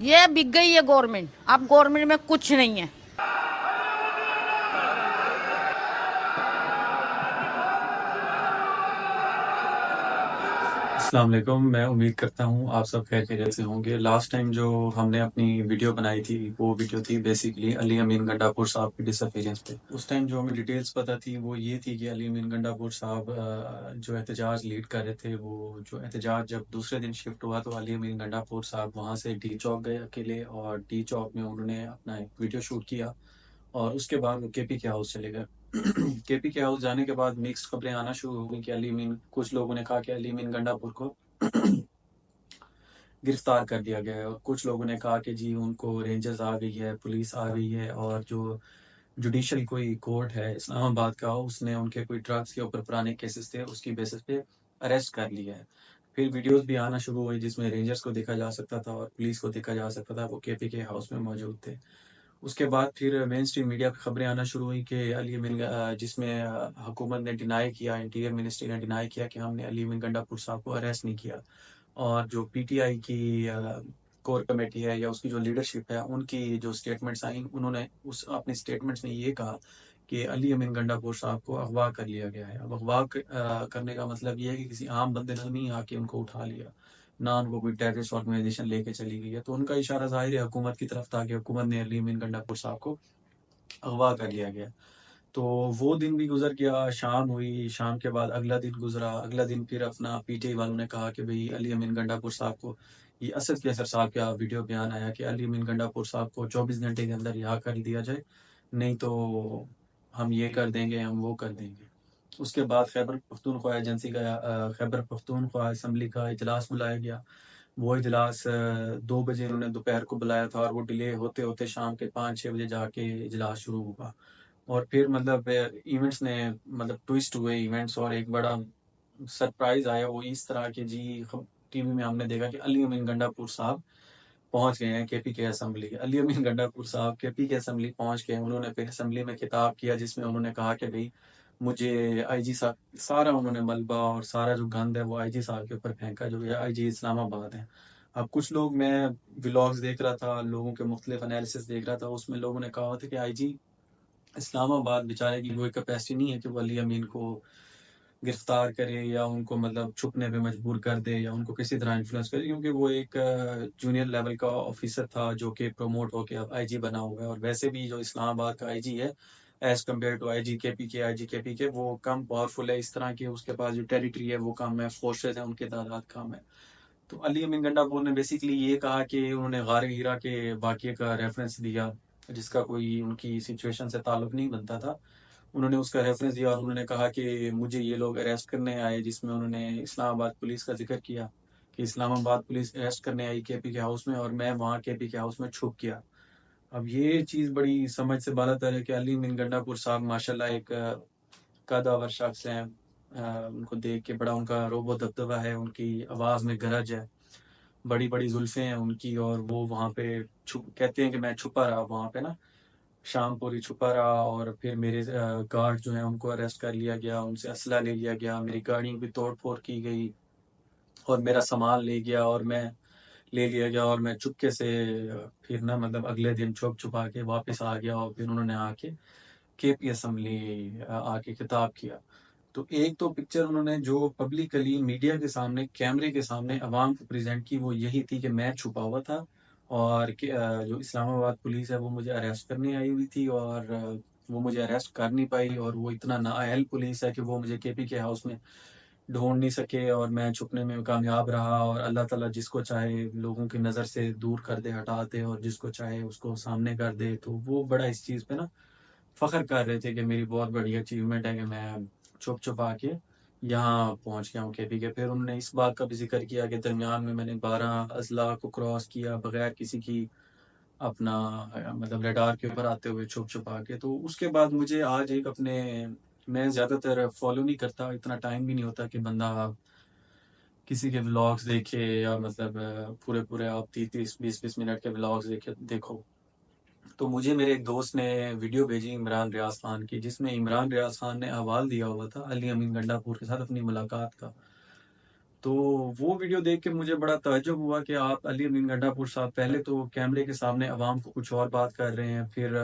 ये बिक गई है गवर्नमेंट, अब गवर्नमेंट में कुछ नहीं है। अस्सलाम वालेकुम। मैं उम्मीद करता हूँ आप सब खैर खैरियत से होंगे। लास्ट टाइम जो हमने अपनी वीडियो बनाई थी वो वीडियो थी बेसिकली अली अमीन गंडापुर साहब की डिसअपीयरेंस पे। उस टाइम जो हमें डिटेल्स पता थी वो ये थी कि अली अमीन गंडापुर साहब जो एहतजाज लीड कर रहे थे, वो जो एहतजाज जब दूसरे दिन शिफ्ट हुआ तो अली अमीन गंडापुर साहब वहाँ से डी चौक गए अकेले, और डी चौक में उन्होंने अपना एक वीडियो शूट किया और उसके बाद वो केपी के हाउस चले गए। केपी के हाउस जाने के बाद मिक्स्ड खबरें आना शुरू हो गई कि अली अमीन, कुछ लोगों ने कहा कि अली अमीन गंडापुर को गिरफ्तार कर दिया गया है, और कुछ लोगों ने कहा कि जी उनको रेंजर्स आ गई है, पुलिस आ गई है, और जो जुडिशल कोई कोर्ट है इस्लामाबाद का, उसने उनके कोई ड्रग्स के ऊपर पुराने केसेस थे उसकी बेसिस पे अरेस्ट कर लिया है। फिर वीडियोस भी आना शुरू हुई जिसमें रेंजर्स को देखा जा सकता था और पुलिस को देखा जा सकता था, वो केपी के हाउस में मौजूद थे। उसके बाद फिर मेन स्ट्रीम मीडिया पे खबरें आना शुरू हुई कि अली अमीन जिसमें हुकूमत ने डिनाई किया, इंटीरियर मिनिस्ट्री ने डिनाई किया कि हमने अली अमीन गंडापुर साहब को अरेस्ट नहीं किया, और जो पीटीआई की कोर कमेटी है या उसकी जो लीडरशिप है उनकी जो स्टेटमेंट्स आई, उन्होंने उस अपने स्टेटमेंट्स में ये कहा कि अली अमीन गंडापुर साहब को अगवा कर लिया गया है। अब अगवा करने का मतलब ये है कि किसी आम बंदे ने नहीं आके उनको उठा लिया, ना उनको कोई टेररिस्ट ऑर्गेनाइजेशन लेके चली गई है। तो उनका इशारा ज़ाहिर है हुकूमत की तरफ था कि हुकूमत ने अली अमीन गंडापुर साहब को अगवा कर लिया गया। तो वो दिन भी गुजर गया, शाम हुई, शाम के बाद अगला दिन गुजरा, अगला दिन फिर अपना पीटीआई वालों ने कहा कि भाई अली अमीन गंडापुर साहब को, ये असद कैसर साहब का वीडियो बयान आया कि अली अमीन गंडापुर साहब को 24 घंटे के अंदर रिहा कर दिया जाए, नहीं तो हम ये कर देंगे, हम वो कर देंगे। उसके बाद खैबर पख्तूनख्वा एजेंसी का खैबर पख्तूनख्वा असम्बली का इजलास बुलाया गया। वो इजलास 2 बजे उन्होंने दोपहर को बुलाया था, और वो डिले होते होते शाम के 5-6 बजे जाके इजलास शुरू हुआ। और फिर मतलब इवेंट्स ने मतलब ट्विस्ट हुए इवेंट्स, और एक बड़ा सरप्राइज आया वो इस तरह के जी, टीवी में हमने देखा कि अली अमीन गंडापुर साहब पहुंच गए हैं केपी के असम्बली। अली अमीन गंडापुर साहब केपी के असम्बली पहुंच गए। उन्होंने फिर असम्बली में खिताब किया जिसमें उन्होंने कहा कि भाई मुझे आईजी साहब, सारा उन्होंने मलबा और सारा जो गंद है वो आईजी साहब के ऊपर फेंका, जो है आईजी इस्लामाबाद है। अब कुछ लोग, मैं व्लॉग्स देख रहा था, लोगों के मुख्तलिफ एनालिसिस देख रहा था, उसमें लोगों ने कहा था कि आईजी इस्लामाबाद बेचारे की कोई कैपेसिटी नहीं है कि वो अली अमीन को गिरफ्तार करे या उनको मतलब छुपने पे मजबूर कर दे या उनको किसी तरह इन्फ्लुएंस करे, क्योंकि वो एक जूनियर लेवल का ऑफिसर था जो कि प्रमोट होके अब आईजी बना हुआ है। और वैसे भी जो इस्लामाबाद का आईजी है एज कम्पेयर टू आईजी के पी के वो कम पावरफुल है, इस तरह की उसके पास जो टेरिटरी है वो कम है, फोर्सेज है उनकी तादाद कम है। तो अली अमीन गंडापुर ने बेसिकली ये कहा कि उन्होंने गार हीरा के वाक़ये का रेफरेंस दिया जिसका कोई उनकी सिचुएशन से ताल्लुक नहीं बनता था। उन्होंने उसका रेफरेंस दिया और उन्होंने कहा कि मुझे ये लोग अरेस्ट करने आए, जिसमें उन्होंने इस्लामाबाद पुलिस का जिक्र किया कि इस्लामाबाद पुलिस अरेस्ट करने आई केपी के हाउस में, और मैं वहाँ केपी के हाउस में छुप गया। अब ये चीज़ बड़ी समझ से बालातर है कि अली अमीन गंडापुर साहब माशाल्लाह एक कदावर शख्स हैं। उनको देख के बड़ा उनका रोब दबदबा है, उनकी आवाज़ में गरज है, बड़ी बड़ी जुल्फे हैं उनकी, और वो वहाँ पे छुप कहते हैं कि मैं छुपा रहा वहाँ पे ना, शाम पूरी छुपा रहा। और फिर मेरे गार्ड जो हैं उनको अरेस्ट कर लिया गया, उनसे असला ले लिया गया, मेरी गाड़ियों की तोड़ फोड़ की गई और मेरा सामान ले गया, और मैं ले लिया गया, और मैं चुपके से फिर ना मतलब अगले दिन छुप छुपा के वापस आ गया, और फिर उन्होंने आके केपी असम्बली आके खिताब किया। तो एक तो पिक्चर उन्होंने जो पब्लिकली मीडिया के सामने, कैमरे के सामने अवाम को प्रेजेंट की वो यही थी कि मैं छुपा हुआ था, और जो इस्लामाबाद पुलिस है वो मुझे अरेस्ट करने आई हुई थी, और वो मुझे अरेस्ट कर नहीं पाई, और वो इतना नाअहल पुलिस है कि वो मुझे केपी के हाउस में ढूंढ नहीं सके, और मैं छुपने में कामयाब रहा। और अल्लाह ताला जिसको चाहे लोगों की नज़र से दूर कर दे, हटा दे, और जिसको चाहे उसको सामने कर दे। तो वो बड़ा इस चीज़ पे ना फ़ख्र कर रहे थे कि मेरी बहुत बड़ी अचीवमेंट है कि मैं छुप छुपा के यहाँ पहुँच गया हूँ केपी के। फिर उन्होंने इस बात का भी जिक्र किया कि दरमियान में मैंने 12 अजला को क्रॉस किया बगैर किसी की अपना मतलब रडार के ऊपर आते हुए छुप छुपा के। तो उसके बाद मुझे आज एक अपने, मैं ज़्यादातर फॉलो नहीं करता, इतना टाइम भी नहीं होता कि बंदा किसी के व्लॉग्स देखे, या मतलब पूरे पूरे आप 30-30 20-20 मिनट के व्लॉग्स देखो। तो मुझे मेरे एक दोस्त ने वीडियो भेजी इमरान रियाज खान की, जिसमें इमरान रियाज खान ने अहवाल दिया हुआ था अली अमीन गंडापुर के साथ अपनी मुलाकात का। تو وہ ویڈیو دیکھ کے مجھے بڑا تعجب ہوا کہ آپ علی امین گنڈا پور صاحب پہلے تو کیمرے کے سامنے عوام کو کچھ اور بات کر رہے ہیں، پھر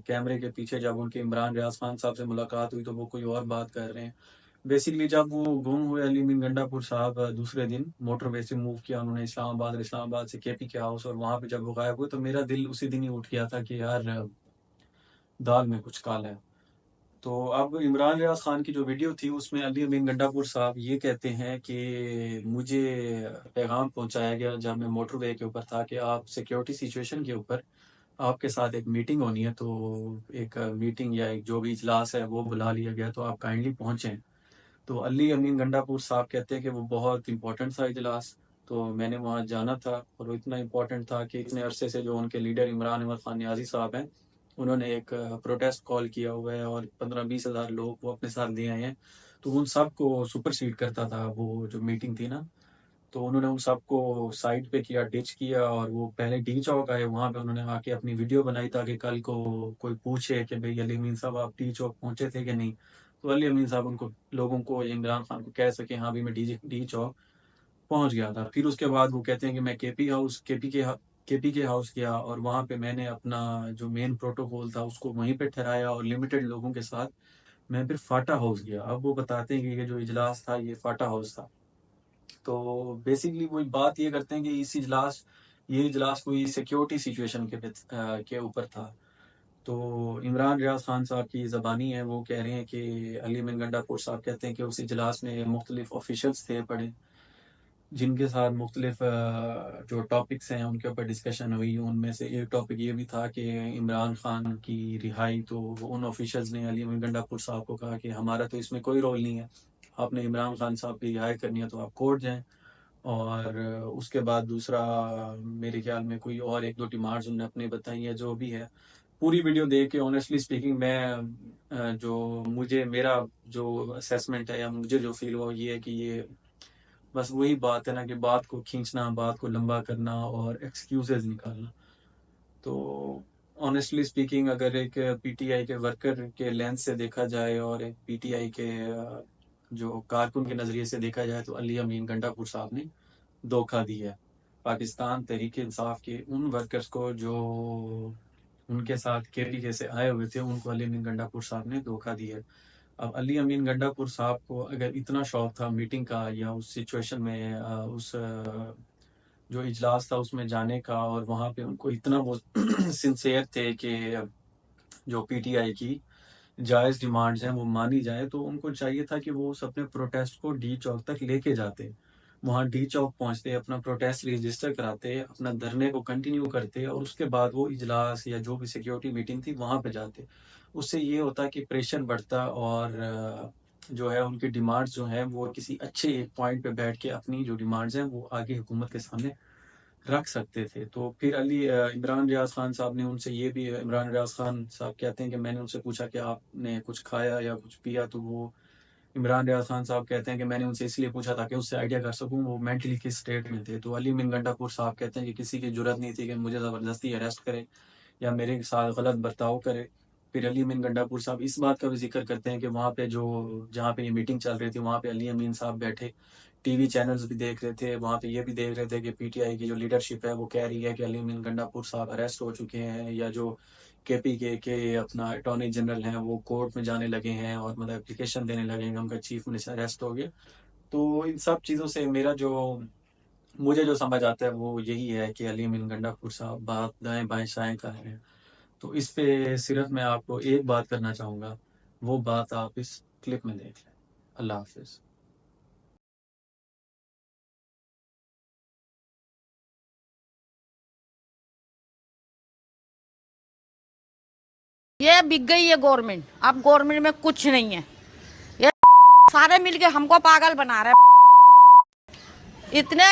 کیمرے کے پیچھے جب ان کے عمران ریاض خان صاحب سے ملاقات ہوئی تو وہ کوئی اور بات کر رہے ہیں۔ بیسیکلی جب وہ گم ہوئے علی امین گنڈا پور صاحب دوسرے دن موٹر وے سے موو کیا انہوں نے اسلام آباد سے کے پی کے ہاؤس، اور وہاں پہ جب وہ غائب ہوئے تو میرا دل اسی دن ہی اٹھ گیا تھا کہ یار دال میں کچھ کالا ہے۔ تو اب عمران ریاض خان کی جو ویڈیو تھی اس میں علی امین گنڈا پور صاحب یہ کہتے ہیں کہ مجھے پیغام پہنچایا گیا جب میں موٹر وے کے اوپر تھا کہ آپ سیکیورٹی سچویشن کے اوپر آپ کے ساتھ ایک میٹنگ ہونی ہے، تو ایک میٹنگ یا ایک جو بھی اجلاس ہے وہ بلا لیا گیا، تو آپ کائنڈلی پہنچیں۔ تو علی امین گنڈا پور صاحب کہتے ہیں کہ وہ بہت امپورٹنٹ تھا اجلاس، تو میں نے وہاں جانا تھا، اور وہ اتنا امپورٹنٹ تھا کہ اتنے عرصے سے جو ان کے لیڈر عمران احمد خان نیازی صاحب ہیں انہوں نے ایک پروٹیسٹ کال کیا ہوا ہے، اور 15-20 ہزار لوگ وہ اپنے ساتھ لے آئے ہیں، تو ان سب کو سپر سیڈ کرتا تھا وہ جو میٹنگ تھی نا۔ تو انہوں نے ان سب کو سائڈ پہ کیا، ڈچ کیا، اور وہ پہلے ڈی چوک آئے، وہاں پہ انہوں نے آ کے اپنی ویڈیو بنائی تاکہ کل کو کوئی پوچھے کہ بھئی علی امین صاحب آپ ڈی چوک پہنچے تھے کہ نہیں، تو علی امین صاحب ان کو لوگوں کو عمران خان کو کہہ سکے ہاں بھی میں ڈی چوک پہنچ گیا تھا۔ پھر اس کے بعد وہ کہتے ہیں کہ میں کے پی کے ہاؤس گیا، اور وہاں پہ میں نے اپنا جو مین پروٹوکول تھا اس کو وہیں پہ ٹھہرایا، اور لمیٹڈ لوگوں کے ساتھ میں پھر فاٹا ہاؤس گیا۔ اب وہ بتاتے ہیں کہ یہ جو اجلاس تھا یہ فاٹا ہاؤس تھا۔ تو بیسیکلی وہ بات یہ کرتے ہیں کہ یہ اجلاس کوئی سیکیورٹی سچویشن کے اوپر تھا۔ تو عمران ریاض خان صاحب کی زبانی ہے، وہ کہہ رہے ہیں کہ علی امین گنڈا پور صاحب کہتے ہیں کہ اس اجلاس میں مختلف آفیشلز تھے پڑے، جن کے ساتھ مختلف جو ٹاپکس ہیں ان کے اوپر ڈسکشن ہوئی۔ ان میں سے ایک ٹاپک یہ بھی تھا کہ عمران خان کی رہائی، تو ان آفیشلز نے علی امین گنڈا پور صاحب کو کہا کہ ہمارا تو اس میں کوئی رول نہیں ہے، آپ نے عمران خان صاحب کی رہائی کرنی ہے تو آپ کورٹ جائیں۔ اور اس کے بعد دوسرا میرے خیال میں کوئی اور ایک دو ڈیمانڈز انہوں نے اپنے بتائی ہیں، جو بھی ہے پوری ویڈیو دیکھ کے آنیسٹلی اسپیکنگ میں میرا جو اسیسمنٹ ہے یا مجھے جو فیل ہوا یہ ہے کہ یہ بس وہی بات ہے نا کہ بات کو کھینچنا، بات کو لمبا کرنا اور ایکسکیوزز نکالنا۔ تو آنیسٹلی اسپیکنگ اگر ایک پی ٹی آئی کے ورکر کے لینس سے دیکھا جائے اور ایک پی ٹی آئی کے جو کارکن کے نظریے سے دیکھا جائے تو علی امین گنڈا پور صاحب نے دھوکہ دی ہے پاکستان تحریک انصاف کے ان ورکرز کو جو ان کے ساتھ کے پی کے سے آئے ہوئے تھے، ان کو علی امین گنڈا پور صاحب نے دھوکہ دی ہے۔ اب علی امین گنڈا پور صاحب کو اگر اتنا شوق تھا میٹنگ کا یا اس سچویشن میں اس جو اجلاس تھا اس میں جانے کا، اور وہاں پہ ان کو اتنا وہ سنسیئر تھے کہ جو پی ٹی آئی کی جائز ڈیمانڈز ہیں وہ مانی جائے، تو ان کو چاہیے تھا کہ وہ اس اپنے پروٹیسٹ کو ڈی چوک تک لے کے جاتے، وہاں ڈی چوک پہنچتے، اپنا پروٹیسٹ رجسٹر کراتے، اپنا دھرنے کو کنٹینیو کرتے، اور اس کے بعد وہ اجلاس یا جو بھی سیکیورٹی میٹنگ تھی وہاں پہ جاتے۔ اس سے یہ ہوتا کہ پریشر بڑھتا، اور جو ہے ان کی ڈیمانڈز جو ہیں وہ کسی اچھے ایک پوائنٹ پہ بیٹھ کے اپنی جو ڈیمانڈز ہیں وہ آگے حکومت کے سامنے رکھ سکتے تھے۔ تو پھر عمران ریاض خان صاحب نے ان سے یہ بھی، عمران ریاض خان صاحب کہتے ہیں کہ میں نے ان سے پوچھا کہ آپ نے کچھ کھایا یا کچھ پیا، تو وہ عمران ریاض خان صاحب کہتے ہیں کہ میں نے ان سے اس لیے پوچھا تھا کہ اس سے آئیڈیا کر سکوں وہ مینٹلی کس سٹیٹ میں تھے۔ تو علی امین گنڈا پور صاحب کہتے ہیں کہ کسی کی جرات نہیں تھی کہ مجھے زبردستی اریسٹ کرے یا میرے ساتھ غلط برتاؤ کرے۔ پھر علی امین گنڈا پور صاحب اس بات کا بھی ذکر کرتے ہیں کہ وہاں پہ جہاں پہ یہ میٹنگ چل رہی تھی وہاں پہ علی امین صاحب بیٹھے ٹی وی چینلز بھی دیکھ رہے تھے، وہاں پہ یہ بھی دیکھ رہے تھے کہ پی ٹی آئی کی جو لیڈرشپ ہے وہ کہہ رہی ہے کہ علی امین گنڈا پور صاحب اریسٹ ہو چکے ہیں، یا جو کے پی کے اپنا اٹارنی جنرل ہیں وہ کورٹ میں جانے لگے ہیں اور مطلب اپلیکیشن دینے لگے ہیں کہ ان کا چیف منسٹر اریسٹ ہو گیا۔ تو ان سب چیزوں سے مجھے جو سمجھ آتا ہے وہ یہی ہے کہ علی امین گنڈا پور صاحب بات دائیں بائیں شائیں کر رہے ہیں۔ تو اس پہ صرف میں آپ کو ایک بات کرنا چاہوں گا، وہ بات آپ اس کلپ میں دیکھ لیں۔ اللہ حافظ۔ یہ بک گئی ہے گورنمنٹ، اب گورنمنٹ میں کچھ نہیں ہے، یہ سارے مل کے ہم کو پاگل بنا رہے ہیں، اتنے